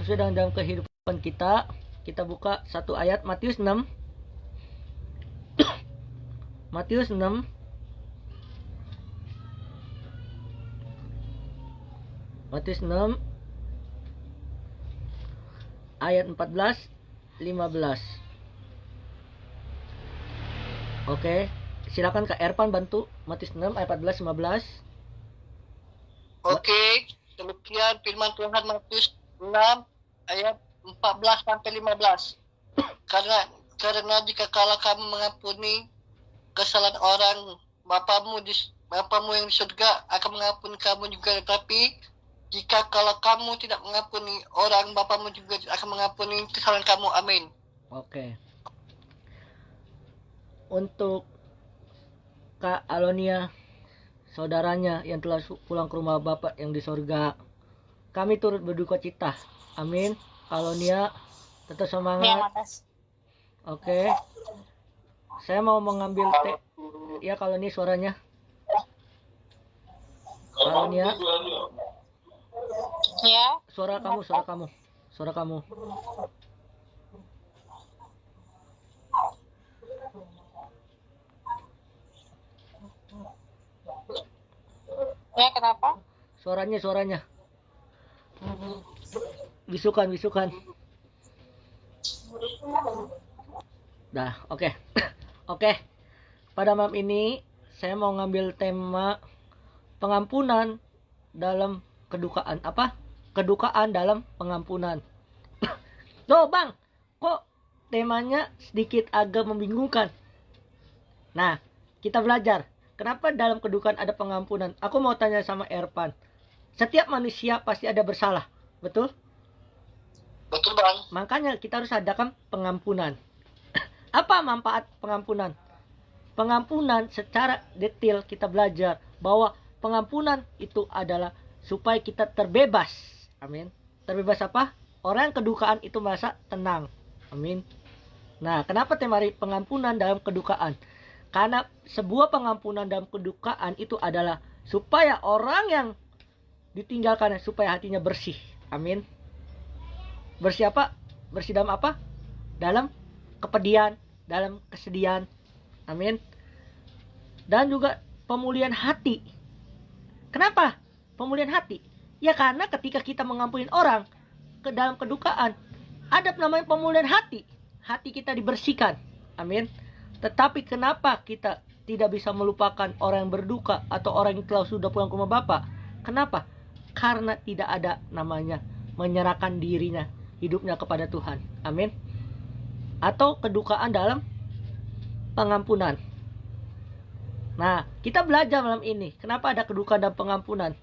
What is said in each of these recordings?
sedang dalam kehidupan kita. Kita buka satu ayat Matius 6. Matius 6 Matius 6 ayat 14 15. Oke, silakan Kak Erpan bantu Matius 6 ayat 14 15. Oke, demikian firman Tuhan Matius 6 ayat 14 sampai 15. Karena jika kamu mengampuni kesalahan orang, Bapamu yang di surga akan mengampuni kamu juga. Tetapi jika kalau kamu tidak mengampuni orang, Bapamu juga akan mengampuni kesalahan kamu. Amin. Oke. Untuk Kak Alonia, saudaranya yang telah pulang ke rumah Bapak yang di surga, kami turut berduka cita. Amin. Alonia, tetap semangat. Oke. Saya mau mengambil ya kalau ini suaranya. Alonia. Ya. Suara kamu. Ya, kenapa? Suaranya. Bisukan. Dah, oke. Oke. Pada malam ini saya mau ngambil tema pengampunan dalam kedukaan. Apa? Kedukaan dalam pengampunan. Loh, Bang, kok temanya sedikit agak membingungkan? Nah, kita belajar. Kenapa dalam kedukaan ada pengampunan? Aku mau tanya sama Erpan. Setiap manusia pasti ada bersalah, betul? Betul, Bang. Makanya kita harus adakan pengampunan. Apa manfaat pengampunan? Pengampunan secara detail kita belajar bahwa pengampunan itu adalah supaya kita terbebas. Amin. Terbebas apa? Orang yang kedukaan itu merasa tenang. Amin. Nah, kenapa tema pengampunan dalam kedukaan? Karena sebuah pengampunan dalam kedukaan itu adalah supaya orang yang ditinggalkan supaya hatinya bersih. Amin. Bersih apa? Bersih dalam apa? Dalam kepedihan, dalam kesedihan. Amin. Dan juga pemulihan hati. Kenapa pemulihan hati? Ya karena ketika kita mengampuni orang ke dalam kedukaan, ada namanya pemulihan hati. Hati kita dibersihkan. Amin. Tetapi kenapa kita tidak bisa melupakan orang yang berduka atau orang yang telah sudah pulang ke rumah Bapak? Kenapa? Karena tidak ada namanya menyerahkan dirinya, hidupnya kepada Tuhan. Amin. Atau kedukaan dalam pengampunan. Nah, kita belajar malam ini. Kenapa ada kedukaan dan pengampunan?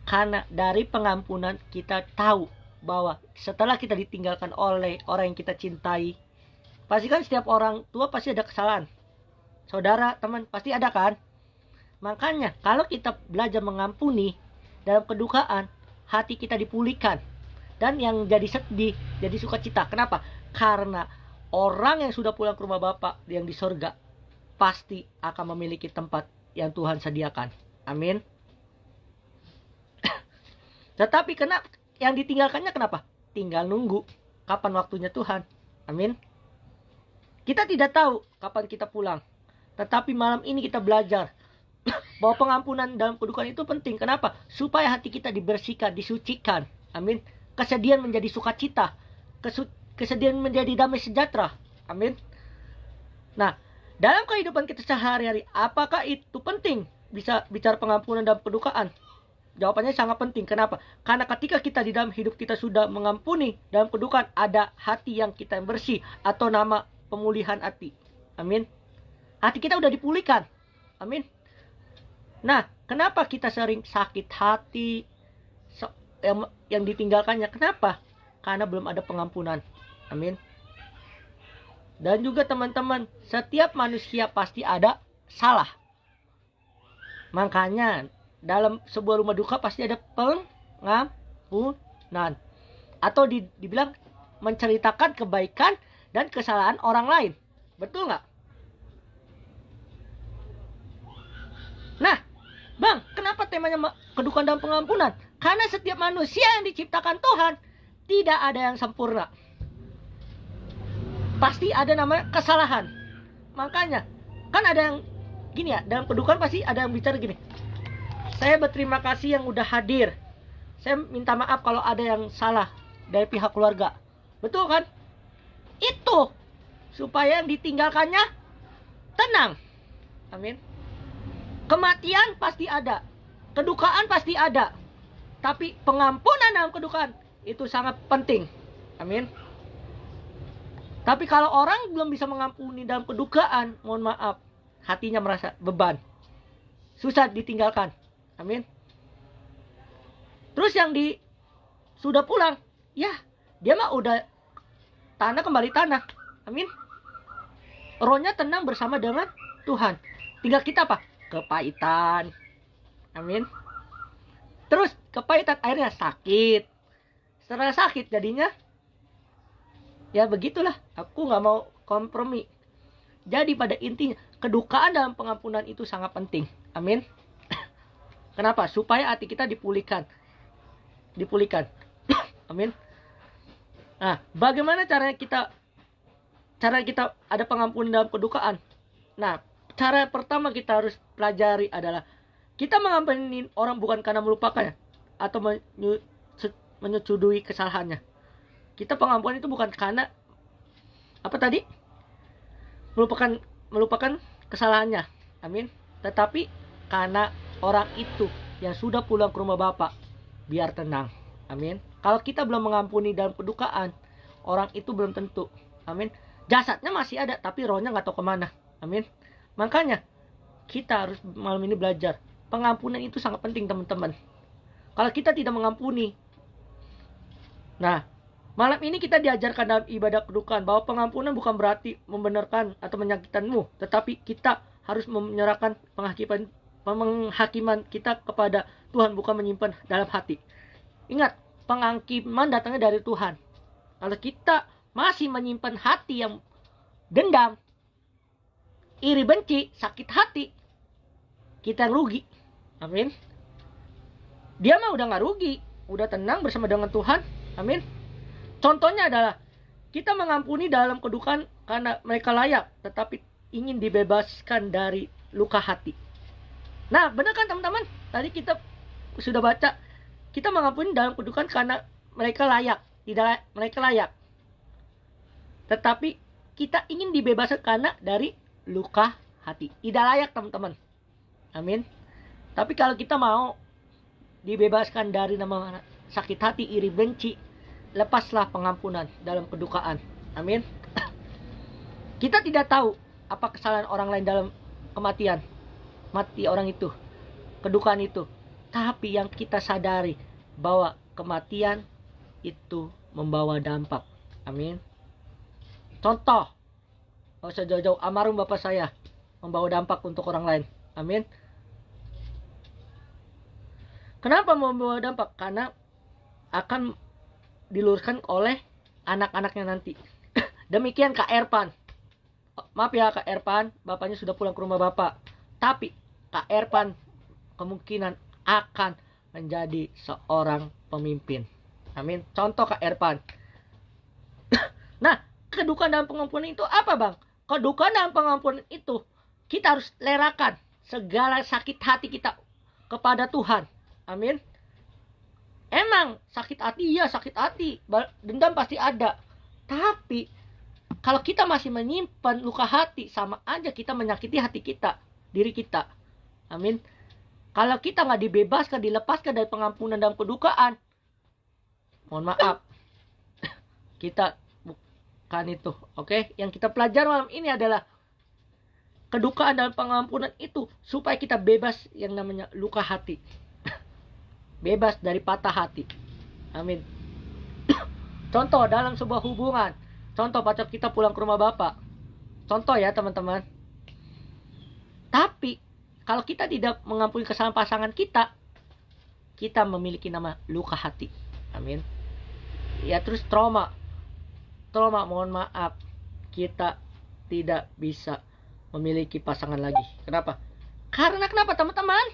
Karena dari pengampunan kita tahu bahwa setelah kita ditinggalkan oleh orang yang kita cintai, pasti kan setiap orang tua pasti ada kesalahan. Saudara, teman, pasti ada kan? Makanya kalau kita belajar mengampuni dalam kedukaan, hati kita dipulihkan. Dan yang jadi sedih, jadi sukacita. Kenapa? Karena orang yang sudah pulang ke rumah Bapak yang di sorga pasti akan memiliki tempat yang Tuhan sediakan. Amin. Tetapi kenapa yang ditinggalkannya kenapa? Tinggal nunggu kapan waktunya Tuhan. Amin. Kita tidak tahu kapan kita pulang. Tetapi malam ini kita belajar bahwa pengampunan dalam kedukaan itu penting. Kenapa? Supaya hati kita dibersihkan, disucikan. Amin. Kesedihan menjadi sukacita. Kesedihan menjadi damai sejahtera. Amin. Nah, dalam kehidupan kita sehari-hari, apakah itu penting bisa bicara pengampunan dalam kedukaan? Jawabannya sangat penting. Kenapa? Karena ketika kita di dalam hidup kita sudah mengampuni dalam kedukaan, ada hati yang kita yang bersih atau nama pemulihan hati. Amin. Hati kita udah dipulihkan. Amin. Nah, kenapa kita sering sakit hati yang ditinggalkannya? Kenapa? Karena belum ada pengampunan. Amin. Dan juga teman-teman, setiap manusia pasti ada salah. Makanya dalam sebuah rumah duka pasti ada pengampunan. Atau dibilang menceritakan kebaikan dan kesalahan orang lain. Betul nggak? Nah, Bang, kenapa temanya kedukaan dan pengampunan? Karena setiap manusia yang diciptakan Tuhan tidak ada yang sempurna. Pasti ada namanya kesalahan. Makanya kan ada yang gini ya, dalam kedukaan pasti ada yang bicara gini, saya berterima kasih yang udah hadir, saya minta maaf kalau ada yang salah dari pihak keluarga. Betul kan? Itu supaya yang ditinggalkannya tenang. Amin. Kematian pasti ada, kedukaan pasti ada, tapi pengampunan dalam kedukaan itu sangat penting. Amin. Tapi kalau orang belum bisa mengampuni dalam kedukaan, mohon maaf, hatinya merasa beban, susah ditinggalkan. Amin. Terus yang sudah pulang, ya dia mah udah tanah kembali tanah. Amin. Rohnya tenang bersama dengan Tuhan. Tinggal kita apa? Kepahitan. Amin. Terus kepahitan akhirnya sakit. Setelah sakit jadinya ya begitulah. Aku nggak mau kompromi. Jadi pada intinya kedukaan dalam pengampunan itu sangat penting. Amin. Kenapa? Supaya hati kita dipulihkan. Amin. Nah, bagaimana caranya kita ada pengampunan dalam kedukaan? Nah, cara pertama kita harus pelajari adalah kita mengampuni orang bukan karena melupakannya atau menyetujui kesalahannya. Kita pengampunan itu bukan karena apa tadi? Melupakan kesalahannya. Amin. Tetapi karena orang itu yang sudah pulang ke rumah Bapa biar tenang. Amin. Kalau kita belum mengampuni dalam kedukaan, orang itu belum tentu. Amin. Jasadnya masih ada tapi rohnya nggak tahu kemana. Amin. Makanya kita harus malam ini belajar. Pengampunan itu sangat penting, teman-teman. Kalau kita tidak mengampuni, nah, malam ini kita diajarkan dalam ibadah kedukaan bahwa pengampunan bukan berarti membenarkan atau menyakitkanmu, tetapi kita harus menyerahkan penghakiman kita kepada Tuhan, bukan menyimpan dalam hati. Ingat, penghakiman datangnya dari Tuhan. Kalau kita masih menyimpan hati yang dendam, iri, benci, sakit hati, kita yang rugi. Amin. Dia mah udah gak rugi, udah tenang bersama dengan Tuhan. Amin. Contohnya adalah kita mengampuni dalam kedukaan karena mereka layak, tetapi ingin dibebaskan dari luka hati. Nah, benar kan teman-teman? Tadi kita sudah baca, kita mengampuni dalam kedukaan karena mereka layak, tidak mereka layak. Tetapi kita ingin dibebaskan karena dari luka hati. Tidak layak, teman-teman. Amin. Tapi kalau kita mau dibebaskan dari nama sakit hati, iri, benci, lepaslah pengampunan dalam kedukaan. Amin. Kita tidak tahu apa kesalahan orang lain dalam kematian, mati orang itu, kedukaan itu. Tapi yang kita sadari bahwa kematian itu membawa dampak. Amin. Contoh, gak usah jauh-jauh, almarhum bapak saya membawa dampak untuk orang lain. Amin. Kenapa membawa dampak? Karena akan diluruskan oleh anak-anaknya nanti. Demikian Kak Erpan. Maaf ya Kak Erpan, bapaknya sudah pulang ke rumah bapak. Tapi Kak Erpan kemungkinan akan menjadi seorang pemimpin. Amin. Contoh Kak Erpan. Nah, kedukaan dalam pengampunan itu apa, Bang? Kedukaan dalam pengampunan itu kita harus lerakan segala sakit hati kita kepada Tuhan. Amin. Emang sakit hati, ya sakit hati, dendam pasti ada. Tapi kalau kita masih menyimpan luka hati, sama aja kita menyakiti hati kita, diri kita. Amin. Kalau kita nggak dibebaskan, dilepaskan dari pengampunan dan kedukaan, mohon maaf, kita bukan itu. Oke, yang kita pelajari malam ini adalah kedukaan dalam pengampunan itu supaya kita bebas yang namanya luka hati. Bebas dari patah hati. Amin. Contoh dalam sebuah hubungan. Contoh pacar kita pulang ke rumah bapak. Contoh ya teman-teman. Tapi kalau kita tidak mengampuni kesalahan pasangan kita, kita memiliki nama luka hati. Amin. Ya terus trauma. Trauma, mohon maaf. Kita tidak bisa memiliki pasangan lagi. Kenapa? Karena kenapa teman-teman?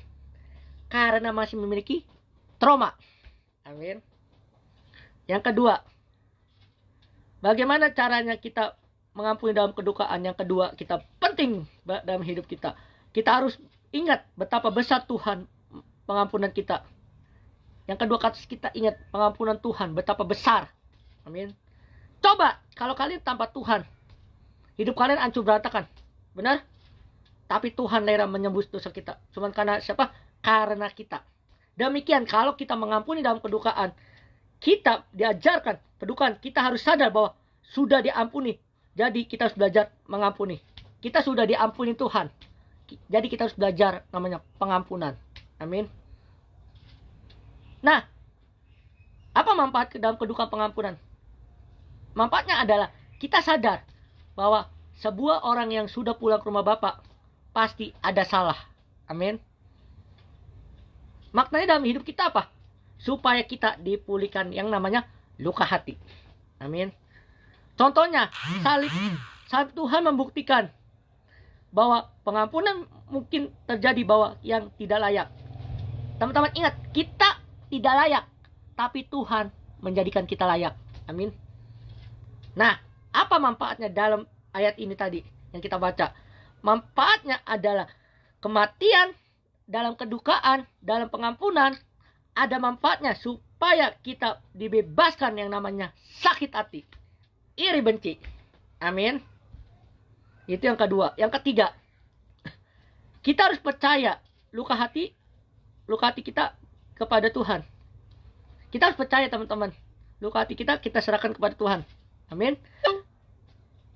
Karena masih memiliki trauma. Amin. Yang kedua, Bagaimana caranya kita mengampuni dalam kedukaan? Yang kedua, kita penting dalam hidup kita. Kita harus ingat betapa besar Tuhan pengampunan kita. Yang kedua, kita ingat pengampunan Tuhan betapa besar. Amin. Coba kalau kalian tanpa Tuhan, hidup kalian hancur berantakan. Benar? Tapi Tuhan rela menembus dosa kita. Cuman karena siapa? Karena kita. Demikian kalau kita mengampuni dalam kedukaan, kita diajarkan kedukaan, kita harus sadar bahwa sudah diampuni. Jadi kita harus belajar mengampuni. Kita sudah diampuni Tuhan. Jadi kita harus belajar namanya pengampunan. Amin. Nah, apa manfaat dalam kedukaan pengampunan? Manfaatnya adalah kita sadar bahwa sebuah orang yang sudah pulang ke rumah Bapa pasti ada salah. Amin. Maknanya dalam hidup kita apa? Supaya kita dipulihkan yang namanya luka hati. Amin. Contohnya, salib Tuhan membuktikan bahwa pengampunan mungkin terjadi bahwa yang tidak layak. Teman-teman ingat, kita tidak layak, tapi Tuhan menjadikan kita layak. Amin. Nah, apa manfaatnya dalam ayat ini tadi yang kita baca? Manfaatnya adalah kematian dalam kedukaan, dalam pengampunan. Ada manfaatnya supaya kita dibebaskan yang namanya sakit hati, iri benci. Amin. Itu yang kedua. Yang ketiga, kita harus percaya luka hati kita kepada Tuhan. Kita harus percaya teman-teman. Luka hati kita serahkan kepada Tuhan. Amin.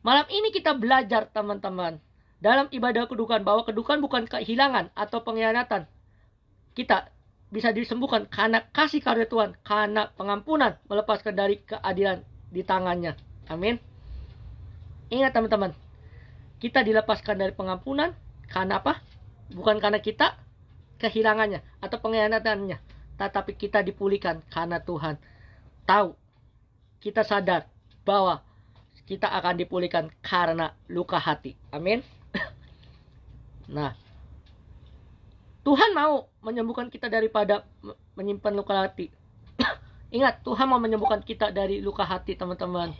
Malam ini kita belajar teman-teman dalam ibadah kedukaan bahwa kedukaan bukan kehilangan atau pengkhianatan. Kita bisa disembuhkan karena kasih karunia Tuhan, karena pengampunan melepaskan dari keadilan di tangannya. Amin. Ingat teman-teman, kita dilepaskan dari pengampunan karena apa? Bukan karena kita kehilangannya atau pengkhianatannya, tetapi kita dipulihkan karena Tuhan tahu, kita sadar bahwa kita akan dipulihkan karena luka hati. Amin. Nah, Tuhan mau menyembuhkan kita daripada menyimpan luka hati. Ingat, Tuhan mau menyembuhkan kita dari luka hati, teman-teman.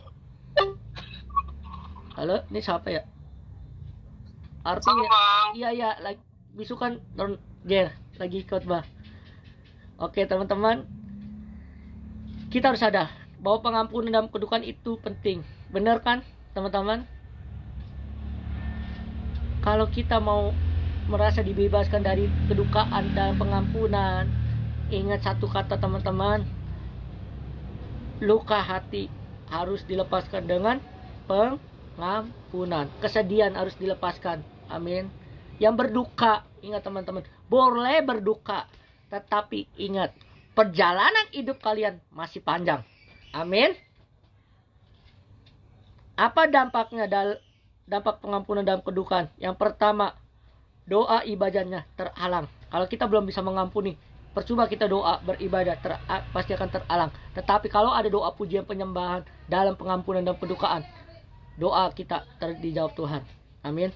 Halo, ini siapa ya? Artinya, iya, lagi bisukan Jer, lagi khotbah. Oke, teman-teman, kita harus sadar bahwa pengampunan dalam kedukaan itu penting. Benar kan, teman-teman? Kalau kita mau merasa dibebaskan dari kedukaan dan pengampunan, ingat satu kata teman-teman, luka hati harus dilepaskan dengan pengampunan. Kesedihan harus dilepaskan. Amin. Yang berduka, ingat teman-teman, boleh berduka, tetapi ingat, perjalanan hidup kalian masih panjang. Amin. Apa dampaknya dampak pengampunan dalam kedukaan? Yang pertama, doa ibadahnya terhalang. Kalau kita belum bisa mengampuni, percuma kita doa beribadah, pasti akan terhalang. Tetapi kalau ada doa pujian penyembahan dalam pengampunan dan kedukaan, doa kita dijawab Tuhan. Amin.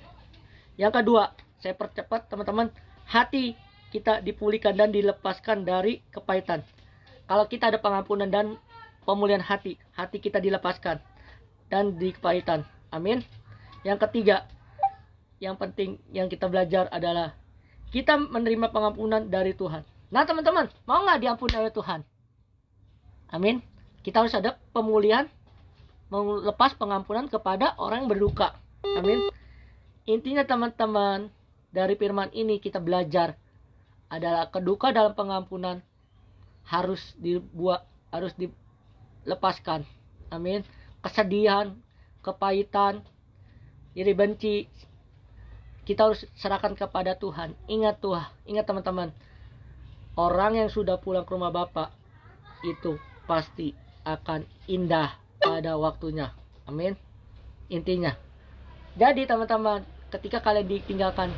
Yang kedua, saya percepat teman-teman, hati kita dipulihkan dan dilepaskan dari kepahitan. Kalau kita ada pengampunan dan pemulihan hati kita dilepaskan dan di kepahitan. Amin. Yang ketiga, yang penting yang kita belajar adalah kita menerima pengampunan dari Tuhan. Nah teman-teman, mau nggak diampuni oleh Tuhan? Amin. Kita harus ada pemulihan, melepas pengampunan kepada orang yang berduka. Amin. Intinya teman-teman, dari firman ini kita belajar adalah keduka dalam pengampunan harus dilepaskan. Amin. Kesedihan, kepahitan, iri benci, kita harus serahkan kepada Tuhan. Ingat teman-teman, orang yang sudah pulang ke rumah Bapa itu pasti akan indah pada waktunya. Amin. Intinya. Jadi teman-teman, ketika kalian ditinggalkan,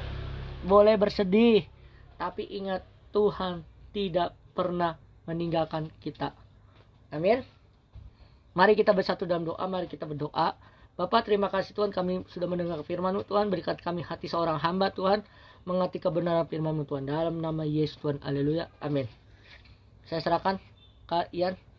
boleh bersedih, tapi ingat Tuhan tidak pernah meninggalkan kita. Amin. Mari kita bersatu dalam doa, mari kita berdoa. Bapak, terima kasih Tuhan, kami sudah mendengar firman-Mu Tuhan, berikan kami hati seorang hamba Tuhan, mengerti kebenaran firman-Mu Tuhan, dalam nama Yesus Tuhan, haleluya, amin. Saya serahkan ke Ian.